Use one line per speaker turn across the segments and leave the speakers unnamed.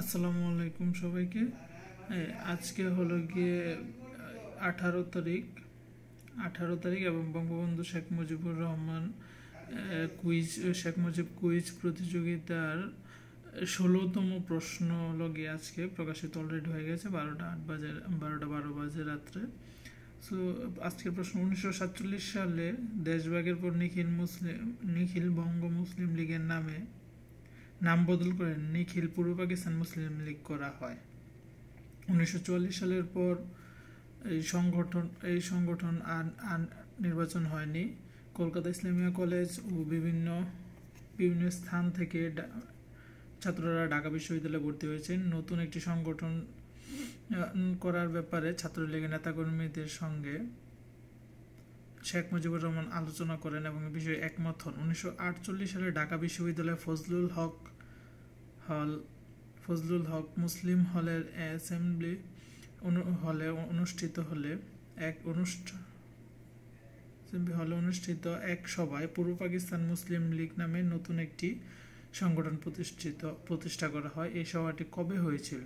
আসসালামু আলাইকুম সবাইকে। আজকে হলো গিয়ে 18 তারিখ 18 তারিখ এবং বঙ্গবন্ধু শেখ মুজিবুর রহমান কুইজ শেখ মুজিব কুইজ প্রতিযোগিতার 16তম প্রশ্ন লগে আজকে প্রকাশিত অলরেডি হয়ে গেছে 12:08 বাজে, 12:12 বাজে রাত্রে। সো আজকের প্রশ্ন: 1947 সালে দেশভাগের পর নিখিল বঙ্গ মুসলিম লীগের নাম বদল করে নিখিল পূর্ব পাকিস্তান মুসলিম লীগ করা হয়। 1944 সালের পর এই সংগঠন আর নির্বাচন হয়নি। কলকাতা ইসলামিয়া কলেজ ও বিভিন্ন স্থান থেকে ছাত্ররা ঢাকা বিশ্ববিদ্যালয়ে ভর্তি হয়েছেন। নতুন একটি সংগঠন করার ব্যাপারে ছাত্রলীগের নেতাকর্মীদের সঙ্গে শেখ মুজিবুর রহমান আলোচনা করেন এবং এ বিষয়ে একমত হন। 1948 সালে ঢাকা বিশ্ববিদ্যালয়ে ফজলুল হক মুসলিম হলের অ্যাসেম্বলি হলে অনুষ্ঠিত এক সভায় পূর্ব পাকিস্তান মুসলিম লীগ নামে নতুন একটি সংগঠন প্রতিষ্ঠা করা হয়। এই সভাটি কবে হয়েছিল?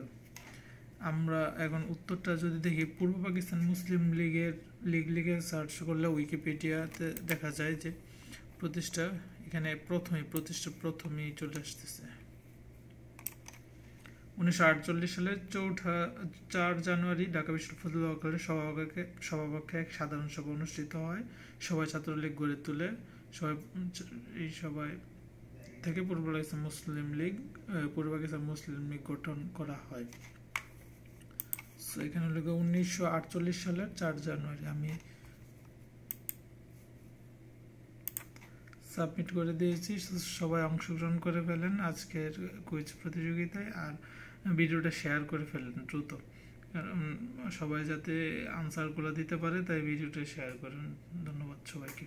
আমরা এখন উত্তরটা যদি দেখি, পূর্ব পাকিস্তান মুসলিম লিগে সার্চ করলে উইকিপিডিয়াতে দেখা যায় যে এখানে প্রথমেই চলে আসতেছে। 1948 সালের 4 জানুয়ারি ঢাকা বিশ্ববিদ্যালয় ফজলুল হকের সভাকক্ষে এক সাধারণ সভা অনুষ্ঠিত হয়। সবাই ছাত্রলীগ গড়ে তোলে। এই সভায় থেকে পূর্ব পাকিস্তান মুসলিম লীগ গঠন করা হয়। এখানে হলো 1948 সালের 4 জানুয়ারি। আমি সাবমিট করে দিয়েছি। সবাই অংশগ্রহণ করে ফেলেন আজকের কুইজ প্রতিযোগিতায়, আর ভিডিওটা শেয়ার করে ফেলেন দ্রুত, কারণ সবাই যাতে আনসারগুলো দিতে পারে, তাই ভিডিওটা শেয়ার করেন। ধন্যবাদ সবাইকে।